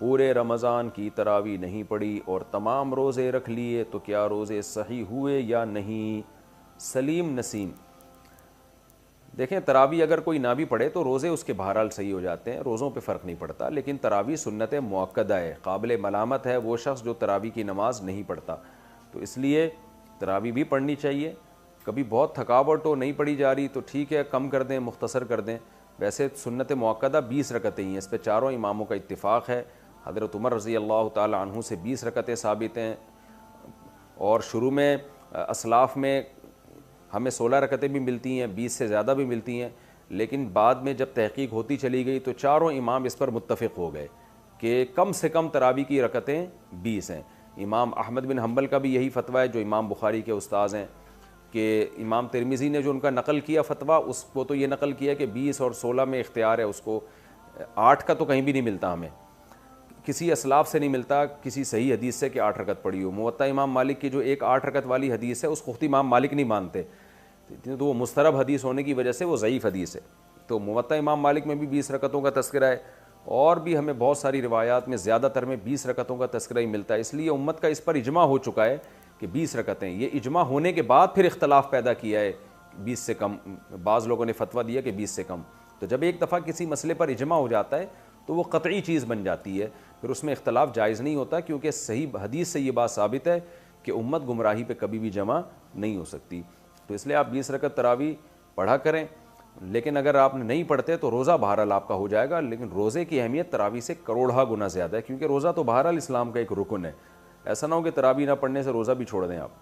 पूरे रमज़ान की तरावी नहीं पढ़ी और तमाम रोज़े रख लिए तो क्या रोज़े सही हुए या नहीं? सलीम नसीम, देखें तरावी अगर कोई ना भी पढ़े तो रोज़े उसके बहरहाल सही हो जाते हैं, रोज़ों पे फ़र्क नहीं पड़ता। लेकिन तरावी सुन्नत मुअक्कदा है, काबिल मलामत है वो शख्स जो तरावी की नमाज नहीं पढ़ता। तो इसलिए तरावी भी पढ़नी चाहिए। कभी बहुत थकावट हो, नहीं पढ़ी जा रही तो ठीक है, कम कर दें, मुख्तसर कर दें। वैसे सुन्नत मुअक्कदा 20 रकतें ही हैं, इस पर चारों इमामों का इत्तिफ़ाक़ है। हज़रत उमर रज़ी अल्लाह ताला अन्हु से 20 रकतें साबित हैं, और शुरू में असलाफ़ में हमें 16 रकतें भी मिलती हैं, 20 से ज़्यादा भी मिलती हैं। लेकिन बाद में जब तहकीक होती चली गई तो चारों इमाम इस पर मुत्तफ़िक़ हो गए कि कम से कम तरावी की रकतें 20 हैं। इमाम अहमद बिन हम्बल का भी यही फ़तवा है जो इमाम बुखारी के उस्ताज़ हैं, कि इमाम तिरमिज़ी ने जो उनका नकल किया फ़तवा, उसको तो ये नकल किया कि 20 और 16 में इख्तियार है उसको, 8 का तो कहीं भी नहीं मिलता, हमें किसी असलाफ से नहीं मिलता किसी सही हदीस से कि 8 रकत पढ़ी हो। मुवत्ता इमाम मालिक की जो एक 8 रकत वाली हदीस है उसको खुद इमाम मालिक नहीं मानते, तो वो मुस्तरब हदीस होने की वजह से वो ज़ईफ़ हदीस है। तो मुवत्ता इमाम मालिक में भी 20 रकतों का तज़किरा है, और भी हमें बहुत सारी रिवायात में ज़्यादातर में 20 रकतों का तज़किरा ही मिलता है। इसलिए उम्मत का इस पर इजमा हो चुका है कि 20 रकतें। ये इजमा होने के बाद फिर इख्तलाफ पैदा किया है 20 से कम, बाज़ लोगों ने फतवा दिया कि 20 से कम। तो जब एक दफ़ा किसी मसले पर इजमा हो जाता है तो वो क़तई चीज़ बन जाती है, फिर उसमें इख्तलाफ जायज़ नहीं होता, क्योंकि सही हदीस से ये बात साबित है कि उम्मत गुमराही पे कभी भी जमा नहीं हो सकती। तो इसलिए आप 20 रकत तरावी पढ़ा करें। लेकिन अगर आप नहीं पढ़ते तो रोज़ा बहरहाल आपका हो जाएगा, लेकिन रोज़े की अहमियत तरावी से करोड़ा गुना ज़्यादा है, क्योंकि रोज़ा तो बहरहाल इस्लाम का एक रुकन है। ऐसा ना हो कि तरावी ना पढ़ने से रोज़ा भी छोड़ दें आप।